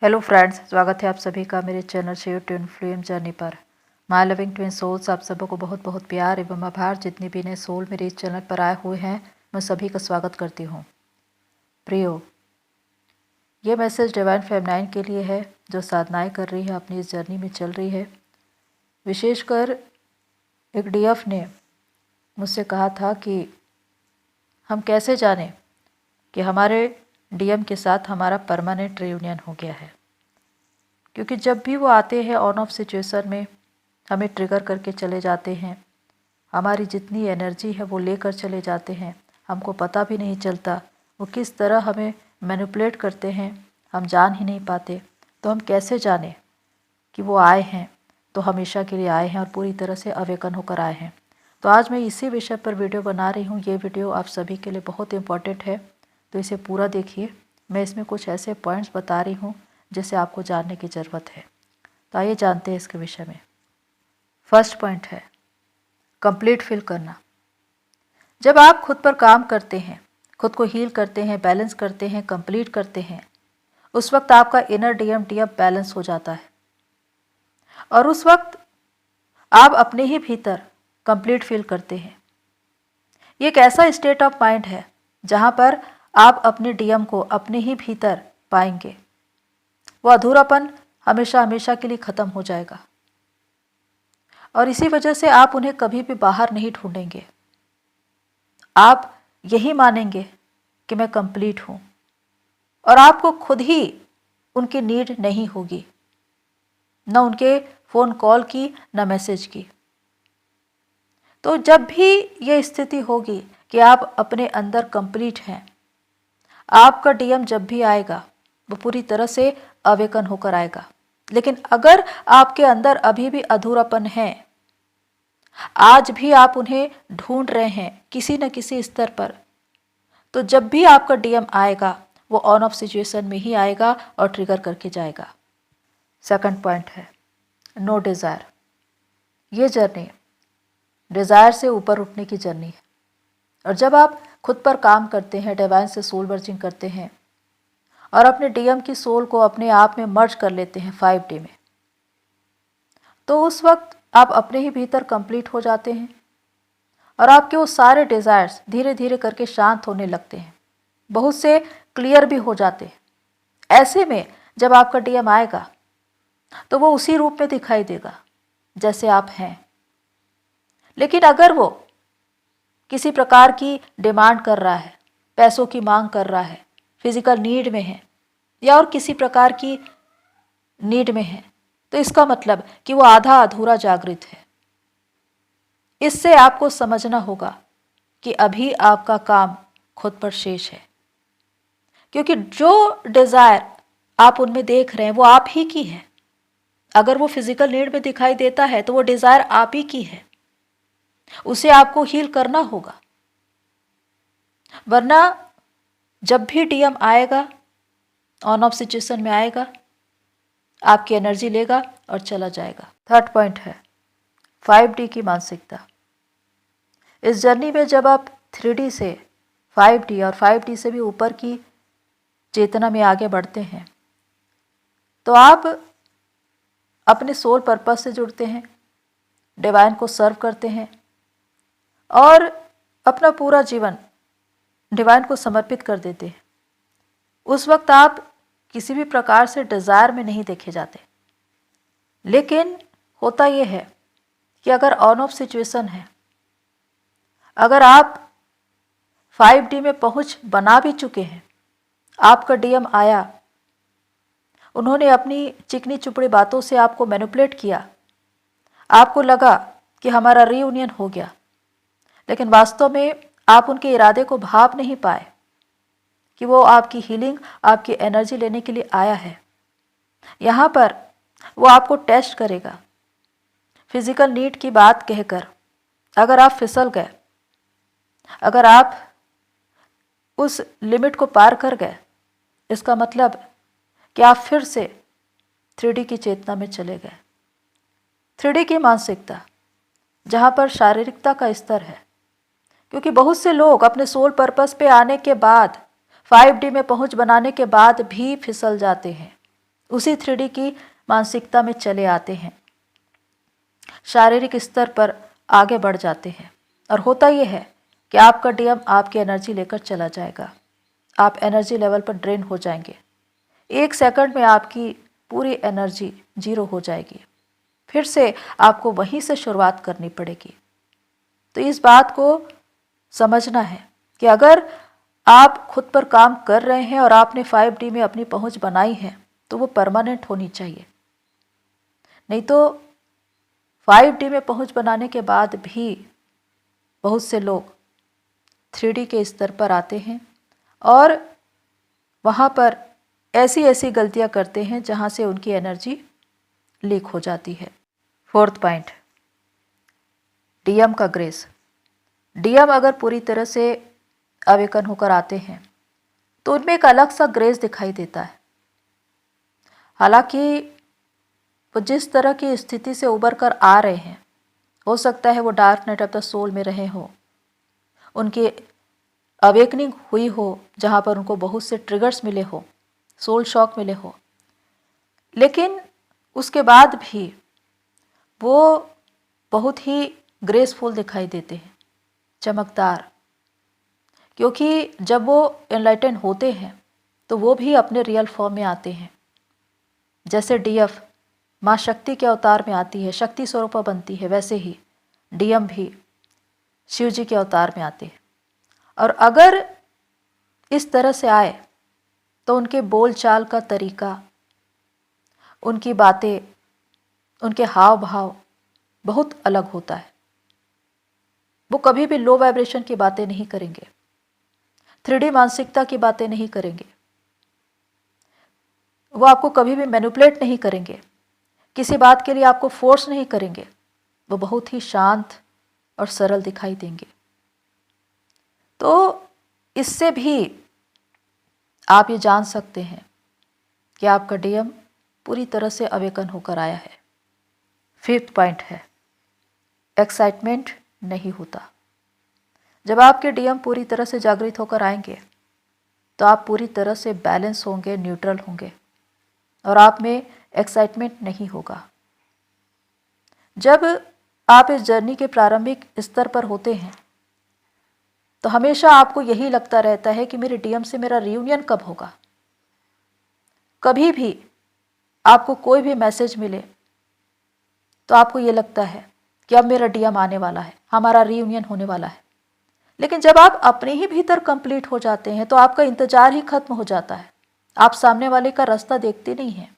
Hello friends, स्वागत है आप सभी का मेरे channel share twin flame journey पर। माय लविंग ट्विन सोल्स, आप सबको बहुत बहुत प्यार एवं आभार। जितने भी नए सोल मेरे इस चैनल पर आए हुए हैं, मैं सभी का स्वागत करती हूँ। प्रियो, ये मैसेज डिवाइन फेमिनाइन के लिए है जो साधनाएं कर रही है, अपनी इस जर्नी में चल रही है। विशेषकर एक डीएफ ने मुझसे कहा था कि हम कैसे जानें कि हमारे डीएम के साथ हमारा परमानेंट रियूनियन हो गया है, क्योंकि जब भी वो आते हैं ऑन ऑफ सिचुएशन में हमें ट्रिगर करके चले जाते हैं। हमारी जितनी एनर्जी है वो लेकर चले जाते हैं, हमको पता भी नहीं चलता वो किस तरह हमें मैनिपुलेट करते हैं, हम जान ही नहीं पाते। तो हम कैसे जानें कि वो आए हैं तो हमेशा के लिए आए हैं और पूरी तरह से अवेकन होकर आए हैं। तो आज मैं इसी विषय पर वीडियो बना रही हूँ। ये वीडियो आप सभी के लिए बहुत इम्पॉर्टेंट है, तो इसे पूरा देखिए। मैं इसमें कुछ ऐसे पॉइंट्स बता रही हूँ जिसे आपको जानने की ज़रूरत है। तो आइए जानते हैं इसके विषय में। फर्स्ट पॉइंट है कंप्लीट फील करना। जब आप खुद पर काम करते हैं, खुद को हील करते हैं, बैलेंस करते हैं, कंप्लीट करते हैं, उस वक्त आपका इनर डीएम बैलेंस हो जाता है और उस वक्त आप अपने ही भीतर कंप्लीट फील करते हैं। ये एक ऐसा स्टेट ऑफ माइंड है जहाँ पर आप अपने डीएम को अपने ही भीतर पाएंगे। वो अधूरापन हमेशा हमेशा के लिए ख़त्म हो जाएगा और इसी वजह से आप उन्हें कभी भी बाहर नहीं ढूंढेंगे। आप यही मानेंगे कि मैं कंप्लीट हूँ और आपको खुद ही उनकी नीड नहीं होगी, न उनके फ़ोन कॉल की, न मैसेज की। तो जब भी ये स्थिति होगी कि आप अपने अंदर कंप्लीट हैं, आपका डीएम जब भी आएगा वो पूरी तरह से अवेकन होकर आएगा। लेकिन अगर आपके अंदर अभी भी अधूरापन है, आज भी आप उन्हें ढूंढ रहे हैं किसी न किसी स्तर पर, तो जब भी आपका डीएम आएगा वो ऑन ऑफ सिचुएशन में ही आएगा और ट्रिगर करके जाएगा। सेकंड पॉइंट है नो डिज़ायर। ये जर्नी डिज़ायर से ऊपर उठने की जर्नी है और जब आप खुद पर काम करते हैं, डिवाइन से सोल वर्जिंग करते हैं और अपने डीएम की सोल को अपने आप में मर्ज कर लेते हैं 5D में, तो उस वक्त आप अपने ही भीतर कंप्लीट हो जाते हैं और आपके वो सारे डिज़ायर्स धीरे धीरे करके शांत होने लगते हैं, बहुत से क्लियर भी हो जाते हैं। ऐसे में जब आपका डीएम आएगा तो वो उसी रूप में दिखाई देगा जैसे आप हैं। लेकिन अगर वो किसी प्रकार की डिमांड कर रहा है, पैसों की मांग कर रहा है, फिजिकल नीड में है या और किसी प्रकार की नीड में है, तो इसका मतलब कि वो आधा अधूरा जागृत है। इससे आपको समझना होगा कि अभी आपका काम खुद पर शेष है, क्योंकि जो डिज़ायर आप उनमें देख रहे हैं वो आप ही की है। अगर वो फिजिकल नीड में दिखाई देता है तो वो डिज़ायर आप ही की है, उसे आपको हील करना होगा। वरना जब भी डीएम आएगा, ऑन ऑफ सिचुएशन में आएगा, आपकी एनर्जी लेगा और चला जाएगा। थर्ड पॉइंट है 5D की मानसिकता। इस जर्नी में जब आप 3D से 5D और 5D से भी ऊपर की चेतना में आगे बढ़ते हैं, तो आप अपने सोल पर्पस से जुड़ते हैं, डिवाइन को सर्व करते हैं और अपना पूरा जीवन डिवाइन को समर्पित कर देते हैं। उस वक्त आप किसी भी प्रकार से डिज़ायर में नहीं देखे जाते। लेकिन होता यह है कि अगर ऑन ऑफ सिचुएशन है, अगर आप 5D में पहुंच बना भी चुके हैं, आपका डीएम आया, उन्होंने अपनी चिकनी चुपड़ी बातों से आपको मैनिपुलेट किया, आपको लगा कि हमारा रीयूनियन हो गया, लेकिन वास्तव में आप उनके इरादे को भाप नहीं पाए कि वो आपकी हीलिंग, आपकी एनर्जी लेने के लिए आया है। यहाँ पर वो आपको टेस्ट करेगा फिजिकल नीड की बात कहकर। अगर आप फिसल गए, अगर आप उस लिमिट को पार कर गए, इसका मतलब कि आप फिर से 3D की चेतना में चले गए। 3D की मानसिकता जहाँ पर शारीरिकता का स्तर है, क्योंकि बहुत से लोग अपने सोल पर्पस पे आने के बाद 5D में पहुंच बनाने के बाद भी फिसल जाते हैं उसी 3D की मानसिकता में चले आते हैं, शारीरिक स्तर पर आगे बढ़ जाते हैं। और होता यह है कि आपका डीएम आपकी एनर्जी लेकर चला जाएगा, आप एनर्जी लेवल पर ड्रेन हो जाएंगे। 1 सेकंड में आपकी पूरी एनर्जी जीरो हो जाएगी, फिर से आपको वहीं से शुरुआत करनी पड़ेगी। तो इस बात को समझना है कि अगर आप खुद पर काम कर रहे हैं और आपने 5D में अपनी पहुंच बनाई है तो वो परमानेंट होनी चाहिए। नहीं तो 5D में पहुंच बनाने के बाद भी बहुत से लोग 3D के स्तर पर आते हैं और वहाँ पर ऐसी ऐसी गलतियाँ करते हैं जहाँ से उनकी एनर्जी लीक हो जाती है। 4th पॉइंट, डीएम का ग्रेस। डीएम अगर पूरी तरह से अवेकन होकर आते हैं तो उनमें एक अलग सा ग्रेस दिखाई देता है। हालांकि वो जिस तरह की स्थिति से उबर कर आ रहे हैं, हो सकता है वो dark night of the soul में रहे हो, उनकी अवेकनिंग हुई हो जहाँ पर उनको बहुत से ट्रिगर्स मिले हो, सोल शॉक मिले हो, लेकिन उसके बाद भी वो बहुत ही ग्रेसफुल दिखाई देते हैं, चमकदार। क्योंकि जब वो एनलाइटन होते हैं तो वो भी अपने रियल फॉर्म में आते हैं। जैसे डीएफ माँ शक्ति के अवतार में आती है, शक्ति स्वरूपा बनती है, वैसे ही डीएम भी शिव जी के अवतार में आते हैं। और अगर इस तरह से आए तो उनके बोल चाल का तरीका, उनकी बातें, उनके हाव भाव बहुत अलग होता है। वो कभी भी लो वाइब्रेशन की बातें नहीं करेंगे, 3D मानसिकता की बातें नहीं करेंगे, वो आपको कभी भी मैनिपुलेट नहीं करेंगे, किसी बात के लिए आपको फोर्स नहीं करेंगे। वो बहुत ही शांत और सरल दिखाई देंगे। तो इससे भी आप ये जान सकते हैं कि आपका डीएम पूरी तरह से अवेकन होकर आया है। 5th पॉइंट है, एक्साइटमेंट नहीं होता। जब आपके डीएम पूरी तरह से जागृत होकर आएंगे तो आप पूरी तरह से बैलेंस होंगे, न्यूट्रल होंगे और आप में एक्साइटमेंट नहीं होगा। जब आप इस जर्नी के प्रारंभिक स्तर पर होते हैं तो हमेशा आपको यही लगता रहता है कि मेरे डीएम से मेरा रियूनियन कब होगा। कभी भी आपको कोई भी मैसेज मिले तो आपको ये लगता है कि अब मेरा डीएम आने वाला है, हमारा रियूनियन होने वाला है। लेकिन जब आप अपने ही भीतर कंप्लीट हो जाते हैं तो आपका इंतजार ही खत्म हो जाता है, आप सामने वाले का रास्ता देखते नहीं हैं।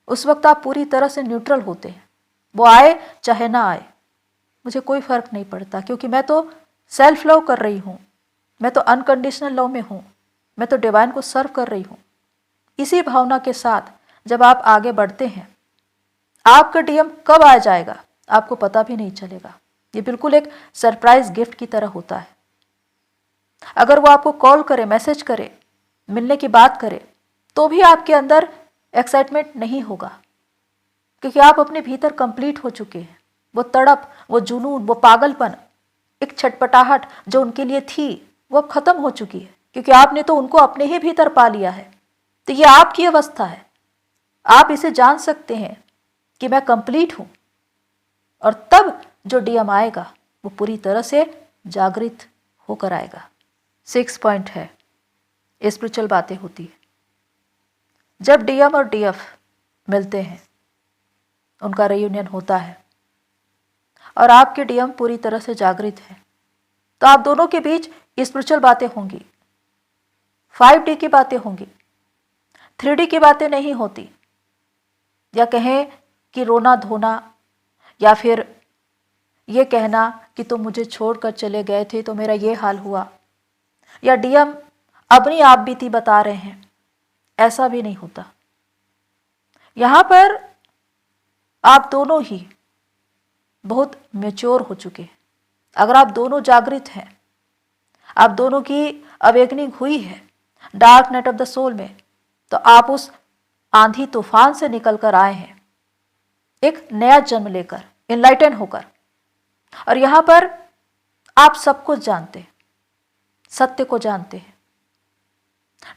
उस वक्त आप पूरी तरह से न्यूट्रल होते हैं। वो आए चाहे ना आए, मुझे कोई फर्क नहीं पड़ता, क्योंकि मैं तो सेल्फ लव कर रही हूँ, मैं तो अनकंडीशनल लव में हूँ, मैं तो डिवाइन को सर्व कर रही हूँ। इसी भावना के साथ जब आप आगे बढ़ते हैं, आपका डीएम कब आ जाएगा आपको पता भी नहीं चलेगा। ये बिल्कुल एक सरप्राइज गिफ्ट की तरह होता है। अगर वो आपको कॉल करे, मैसेज करे, मिलने की बात करे, तो भी आपके अंदर एक्साइटमेंट नहीं होगा, क्योंकि आप अपने भीतर कंप्लीट हो चुके हैं। वो तड़प, वो जुनून, वो पागलपन, एक छटपटाहट जो उनके लिए थी, वो अब खत्म हो चुकी है, क्योंकि आपने तो उनको अपने ही भीतर पा लिया है। तो ये आपकी अवस्था है। आप इसे जान सकते हैं कि मैं कंप्लीट हूं, और तब जो डीएम आएगा वो पूरी तरह से जागृत होकर आएगा। 6 पॉइंट है, स्पिरिचुअल बातें होती है। जब डीएम और डीएफ मिलते हैं, उनका रियूनियन होता है और आपके डीएम पूरी तरह से जागृत है, तो आप दोनों के बीच स्पिरिचुअल बातें होंगी, 5D की बातें होंगी, 3D की बातें नहीं होती। या कहें कि रोना धोना, या फिर ये कहना कि तुम मुझे छोड़कर चले गए थे तो मेरा ये हाल हुआ, या डीएम अपनी आप बीती बता रहे हैं, ऐसा भी नहीं होता। यहाँ पर आप दोनों ही बहुत मैच्योर हो चुके हैं। अगर आप दोनों जागृत हैं, आप दोनों की अवेकनिंग हुई है dark night of the soul में, तो आप उस आंधी तूफान से निकल कर आए हैं एक नया जन्म लेकर, इनलाइटन होकर। और यहाँ पर आप सब कुछ जानते हैं, सत्य को जानते हैं।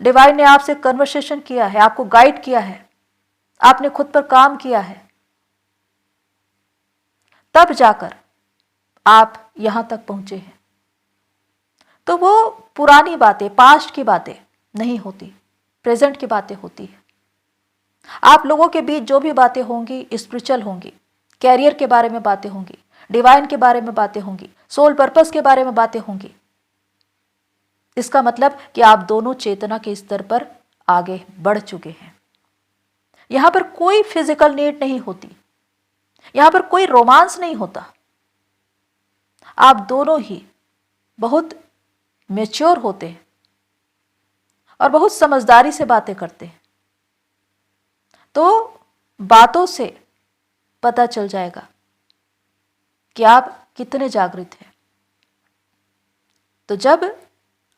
डिवाइन ने आपसे कन्वर्सेशन किया है, आपको गाइड किया है आपने खुद पर काम किया है, तब जाकर आप यहां तक पहुंचे हैं। तो वो पुरानी बातें, पास्ट की बातें नहीं होती, प्रेजेंट की बातें होती है। आप लोगों के बीच जो भी बातें होंगी स्पिरिचुअल होंगी, कैरियर के बारे में बातें होंगी, डिवाइन के बारे में बातें होंगी, सोल पर्पस के बारे में बातें होंगी। इसका मतलब कि आप दोनों चेतना के स्तर पर आगे बढ़ चुके हैं। यहां पर कोई फिजिकल नीड नहीं होती, यहां पर कोई रोमांस नहीं होता। आप दोनों ही बहुत मैच्योर होते हैं और बहुत समझदारी से बातें करते हैं। तो बातों से पता चल जाएगा कि आप कितने जागृत हैं। तो जब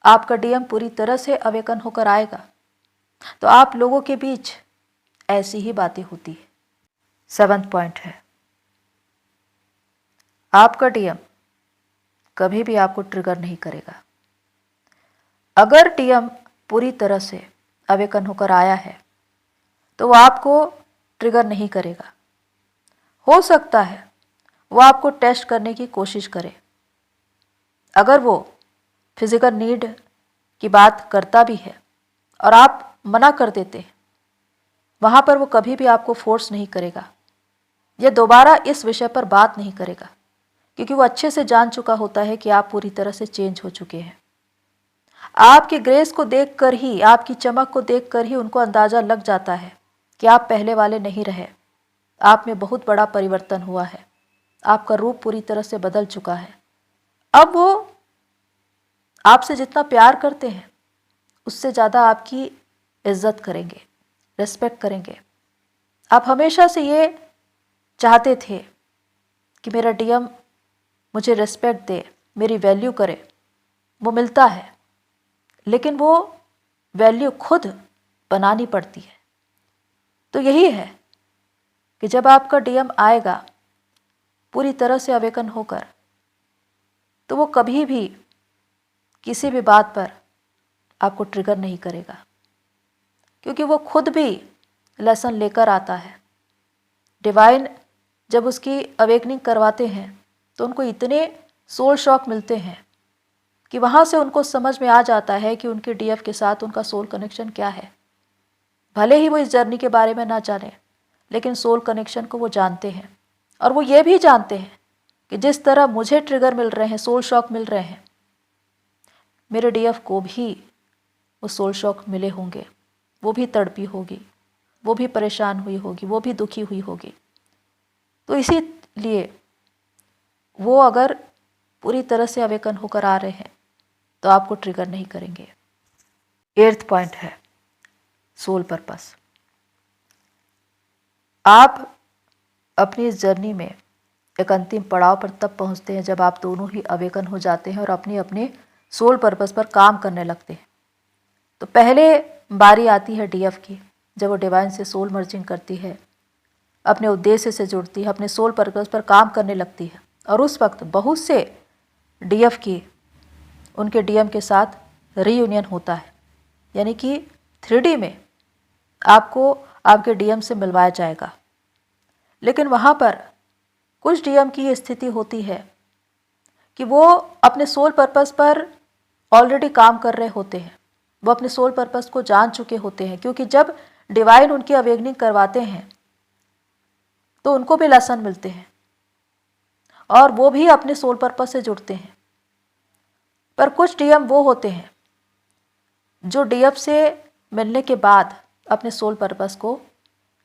आपका डीएम पूरी तरह से अवेकन होकर आएगा तो आप लोगों के बीच ऐसी ही बातें होती है। 7th पॉइंट है, आपका डीएम कभी भी आपको ट्रिगर नहीं करेगा। अगर डीएम पूरी तरह से अवेकन होकर आया है तो वो आपको ट्रिगर नहीं करेगा। हो सकता है वो आपको टेस्ट करने की कोशिश करे। अगर वो फिजिकल नीड की बात करता भी है और आप मना कर देते हैं, वहाँ पर वो कभी भी आपको फोर्स नहीं करेगा या दोबारा इस विषय पर बात नहीं करेगा, क्योंकि वो अच्छे से जान चुका होता है कि आप पूरी तरह से चेंज हो चुके हैं। आपकी ग्रेस को देखकर ही, आपकी चमक को देखकर ही उनको अंदाज़ा लग जाता है कि आप पहले वाले नहीं रहे। आप में बहुत बड़ा परिवर्तन हुआ है, आपका रूप पूरी तरह से बदल चुका है। अब वो आपसे जितना प्यार करते हैं उससे ज़्यादा आपकी इज्जत करेंगे, रिस्पेक्ट करेंगे। आप हमेशा से ये चाहते थे कि मेरा डीएम मुझे रिस्पेक्ट दे, मेरी वैल्यू करे। वो मिलता है, लेकिन वो वैल्यू खुद बनानी पड़ती है। तो यही है कि जब आपका डीएम आएगा पूरी तरह से अवेकन होकर, तो वो कभी भी किसी भी बात पर आपको ट्रिगर नहीं करेगा, क्योंकि वो खुद भी लेसन लेकर आता है। डिवाइन जब उसकी अवेकनिंग करवाते हैं तो उनको इतने सोल शॉक मिलते हैं कि वहाँ से उनको समझ में आ जाता है कि उनके डीएफ के साथ उनका सोल कनेक्शन क्या है। भले ही वो इस जर्नी के बारे में ना जाने, लेकिन सोल कनेक्शन को वो जानते हैं। और वो ये भी जानते हैं कि जिस तरह मुझे ट्रिगर मिल रहे हैं, सोल शॉक मिल रहे हैं, मेरे डीएफ को भी वो सोल शॉक मिले होंगे। वो भी तड़पी होगी, वो भी परेशान हुई होगी, वो भी दुखी हुई होगी। तो इसीलिए वो अगर पूरी तरह से अवेकन होकर आ रहे हैं तो आपको ट्रिगर नहीं करेंगे। 8th पॉइंट है सोल पर्पस। आप अपनी इस जर्नी में एक अंतिम पड़ाव पर तब पहुंचते हैं जब आप दोनों ही अवेकन हो जाते हैं और अपने अपने सोल पर्पस पर काम करने लगते हैं। तो पहले बारी आती है डीएफ की, जब वो डिवाइन से सोल मर्जिंग करती है, अपने उद्देश्य से जुड़ती है, अपने सोल पर्पस पर काम करने लगती है। और उस वक्त बहुत से डीएफ की उनके डीएम के साथ रीयूनियन होता है, यानी कि 3D में आपको आपके डीएम से मिलवाया जाएगा। लेकिन वहाँ पर कुछ डीएम की ये स्थिति होती है कि वो अपने सोल पर्पस पर ऑलरेडी काम कर रहे होते हैं, वो अपने सोल पर्पस को जान चुके होते हैं, क्योंकि जब डिवाइन उनकी अवेकनिंग करवाते हैं तो उनको भी लेसन मिलते हैं और वो भी अपने सोल पर्पस से जुड़ते हैं। पर कुछ डीएम वो होते हैं जो डीएफ से मिलने के बाद अपने सोल पर्पस को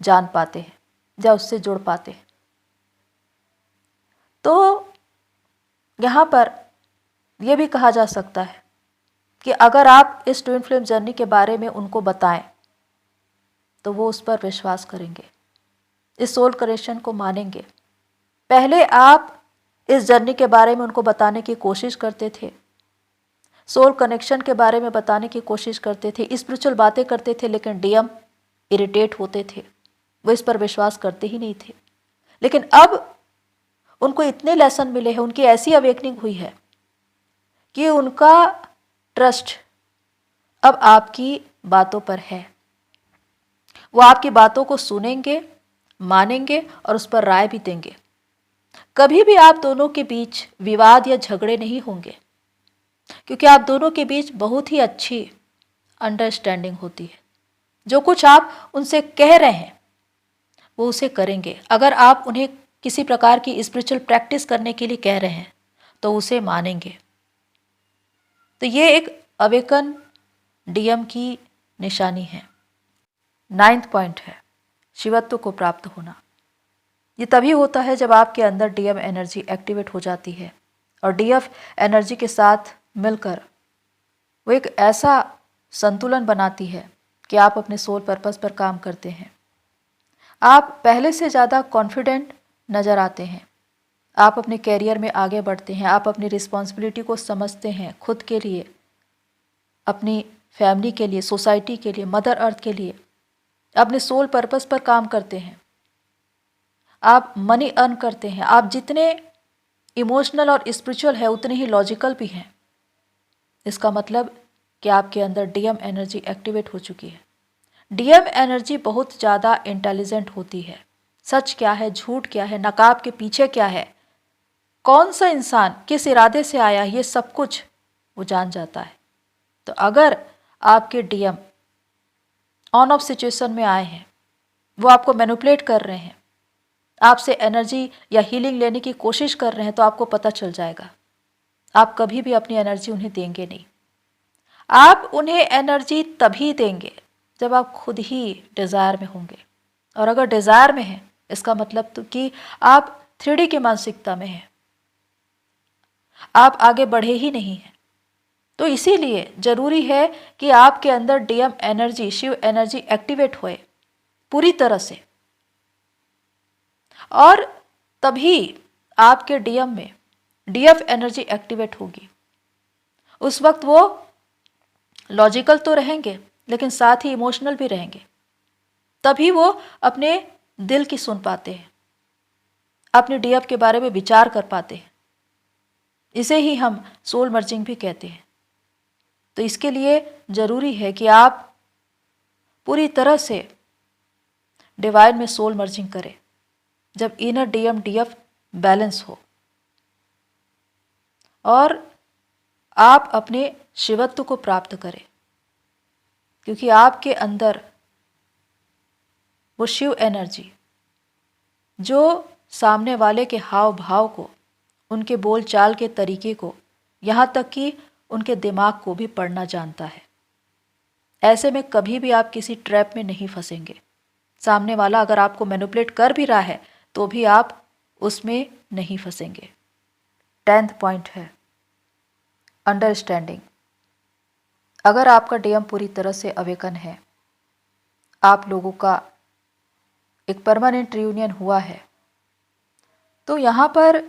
जान पाते हैं या उससे जुड़ पाते हैं। तो यहाँ पर यह भी कहा जा सकता है कि अगर आप इस ट्विन फ्लेम जर्नी के बारे में उनको बताएं तो वो उस पर विश्वास करेंगे, इस सोल कनेक्शन को मानेंगे। पहले आप इस जर्नी के बारे में उनको बताने की कोशिश करते थे, सोल कनेक्शन के बारे में बताने की कोशिश करते थे, स्पिरिचुअल बातें करते थे, लेकिन डीएम इरिटेट होते थे, वो इस पर विश्वास करते ही नहीं थे। लेकिन अब उनको इतने लेसन मिले हैं, उनकी ऐसी अवेकनिंग हुई है कि उनका ट्रस्ट अब आपकी बातों पर है। वो आपकी बातों को सुनेंगे, मानेंगे और उस पर राय भी देंगे। कभी भी आप दोनों के बीच विवाद या झगड़े नहीं होंगे, क्योंकि आप दोनों के बीच बहुत ही अच्छी अंडरस्टैंडिंग होती है। जो कुछ आप उनसे कह रहे हैं वो उसे करेंगे। अगर आप उन्हें किसी प्रकार की स्पिरिचुअल प्रैक्टिस करने के लिए कह रहे हैं तो उसे मानेंगे। तो ये एक अवेकन डीएम की निशानी है। 9th पॉइंट है शिवत्व को प्राप्त होना। ये तभी होता है जब आपके अंदर डीएम एनर्जी एक्टिवेट हो जाती है और डीएफ एनर्जी के साथ मिलकर वो एक ऐसा संतुलन बनाती है कि आप अपने सोल पर्पस पर काम करते हैं। आप पहले से ज़्यादा कॉन्फिडेंट नज़र आते हैं। आप अपने कैरियर में आगे बढ़ते हैं। आप अपनी रिस्पॉन्सिबिलिटी को समझते हैं, खुद के लिए, अपनी फैमिली के लिए, सोसाइटी के लिए, मदर अर्थ के लिए, अपने सोल पर्पस पर काम करते हैं। आप मनी अर्न करते हैं। आप जितने इमोशनल और स्पिरिचुअल है उतने ही लॉजिकल भी हैं। इसका मतलब कि आपके अंदर डीएम एनर्जी एक्टिवेट हो चुकी है। डीएम एनर्जी बहुत ज़्यादा इंटेलिजेंट होती है। सच क्या है, झूठ क्या है, नकाब के पीछे क्या है, कौन सा इंसान किस इरादे से आया, ये सब कुछ वो जान जाता है। तो अगर आपके डीएम ऑन ऑफ सिचुएशन में आए हैं, वो आपको मैनिपुलेट कर रहे हैं, आपसे एनर्जी या हीलिंग लेने की कोशिश कर रहे हैं, तो आपको पता चल जाएगा। आप कभी भी अपनी एनर्जी उन्हें देंगे नहीं। आप उन्हें एनर्जी तभी देंगे जब आप खुद ही डिज़ायर में होंगे। और अगर डिज़ायर में हैं, इसका मतलब तो कि आप 3D की मानसिकता में हैं, आप आगे बढ़े ही नहीं हैं। तो इसीलिए ज़रूरी है कि आपके अंदर DM energy, Shiva energy activate होए पूरी तरह से, और तभी आपके डीएम में डीएफ एनर्जी एक्टिवेट होगी। उस वक्त वो लॉजिकल तो रहेंगे लेकिन साथ ही इमोशनल भी रहेंगे। तभी वो अपने दिल की सुन पाते हैं, अपने डीएफ के बारे में विचार कर पाते हैं। इसे ही हम सोल मर्जिंग भी कहते हैं। तो इसके लिए ज़रूरी है कि आप पूरी तरह से डिवाइन में सोल मर्जिंग करें जब इनर डीएम डीएफ बैलेंस हो, और आप अपने शिवत्व को प्राप्त करें, क्योंकि आपके अंदर वो शिव एनर्जी जो सामने वाले के हाव भाव को, उनके बोल चाल के तरीके को, यहाँ तक कि उनके दिमाग को भी पढ़ना जानता है। ऐसे में कभी भी आप किसी ट्रैप में नहीं फंसेंगे। सामने वाला अगर आपको मैनिपुलेट कर भी रहा है तो भी आप उसमें नहीं फंसेंगे। 10th पॉइंट है अंडरस्टैंडिंग। अगर आपका डीएम पूरी तरह से अवेकन है, आप लोगों का एक परमानेंट रियूनियन हुआ है, तो यहाँ पर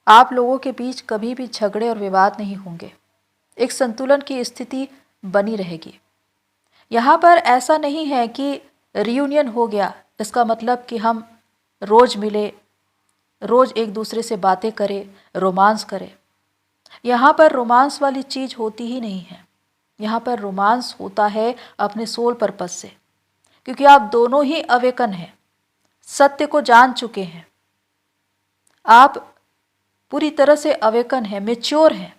आप लोगों के बीच कभी भी झगड़े और विवाद नहीं होंगे। एक संतुलन की स्थिति बनी रहेगी। यहाँ पर ऐसा नहीं है कि रियूनियन हो गया इसका मतलब कि हम रोज़ मिले, रोज़ एक दूसरे से बातें करें, रोमांस करें। यहाँ पर रोमांस वाली चीज़ होती ही नहीं है। यहाँ पर रोमांस होता है अपने सोल पर्पस से, क्योंकि आप दोनों ही अवेकन हैं, सत्य को जान चुके हैं, आप पूरी तरह से अवेकन हैं, मैच्योर हैं,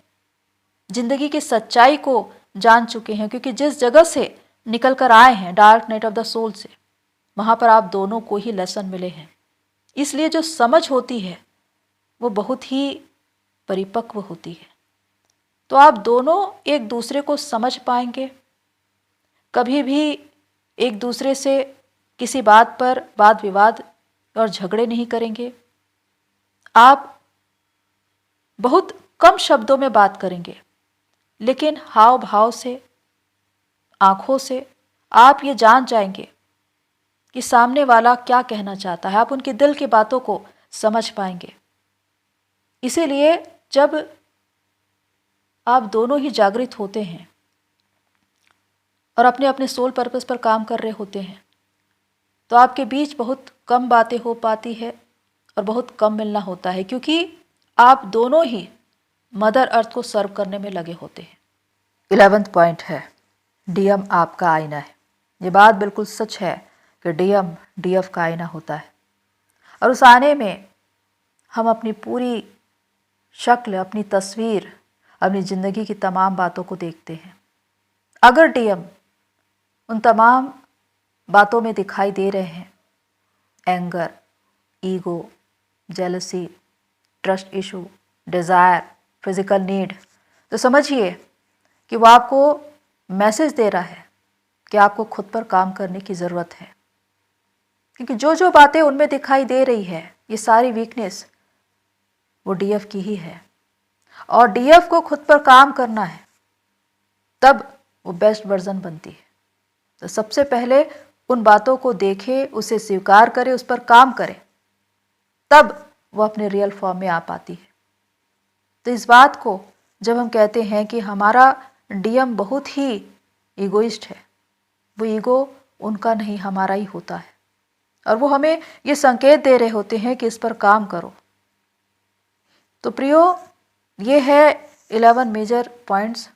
जिंदगी की सच्चाई को जान चुके हैं। क्योंकि जिस जगह से निकल कर आए हैं, dark night of the soul से, वहाँ पर आप दोनों को ही लेसन मिले हैं। इसलिए जो समझ होती है वो बहुत ही परिपक्व होती है। तो आप दोनों एक दूसरे को समझ पाएंगे, कभी भी एक दूसरे से किसी बात पर वाद विवाद और झगड़े नहीं करेंगे। आप बहुत कम शब्दों में बात करेंगे, लेकिन हाव भाव से, आंखों से आप ये जान जाएंगे कि सामने वाला क्या कहना चाहता है। आप उनके दिल की बातों को समझ पाएंगे। इसीलिए जब आप दोनों ही जागृत होते हैं और अपने अपने सोल पर्पस पर काम कर रहे होते हैं, तो आपके बीच बहुत कम बातें हो पाती है और बहुत कम मिलना होता है, क्योंकि आप दोनों ही मदर अर्थ को सर्व करने में लगे होते हैं। 11th पॉइंट है डीएम आपका आईना है। ये बात बिल्कुल सच है, कि डीएम डीएफ का आईना होता है और उस आने में हम अपनी पूरी शक्ल, अपनी तस्वीर, अपनी ज़िंदगी की तमाम बातों को देखते हैं। अगर डीएम उन तमाम बातों में दिखाई दे रहे हैं, anger, ego, jealousy, trust issue, desire, physical need, तो समझिए कि वो आपको मैसेज दे रहा है कि आपको खुद पर काम करने की ज़रूरत है। क्योंकि जो जो बातें उनमें दिखाई दे रही है, ये सारी वीकनेस वो डीएफ की ही है और डीएफ को खुद पर काम करना है, तब वो बेस्ट वर्जन बनती है। तो सबसे पहले उन बातों को देखे, उसे स्वीकार करे, उस पर काम करे, तब वो अपने रियल फॉर्म में आ पाती है। तो इस बात को जब हम कहते हैं कि हमारा डीएम बहुत ही ईगोइस्ट है, वो ईगो उनका नहीं हमारा ही होता है और वो हमें ये संकेत दे रहे होते हैं कि इस पर काम करो। तो प्रियो, ये है 11 मेजर पॉइंट्स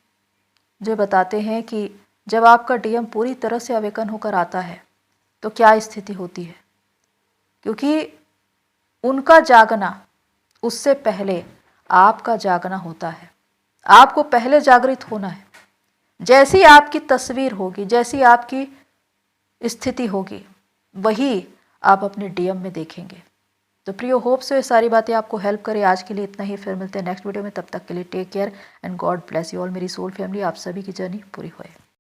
जो बताते हैं कि जब आपका डीएम पूरी तरह से अवेकन होकर आता है तो क्या स्थिति होती है। क्योंकि उनका जागना उससे पहले आपका जागना होता है। आपको पहले जागृत होना है। जैसी आपकी तस्वीर होगी, जैसी आपकी स्थिति होगी, वही आप अपने डीएम में देखेंगे। तो प्रियो, होप से ये सारी बातें आपको हेल्प करें। आज के लिए इतना ही, फिर मिलते हैं नेक्स्ट वीडियो में। तब तक के लिए take care and God bless you all. मेरी सोल फैमिली, आप सभी की जर्नी पूरी होए।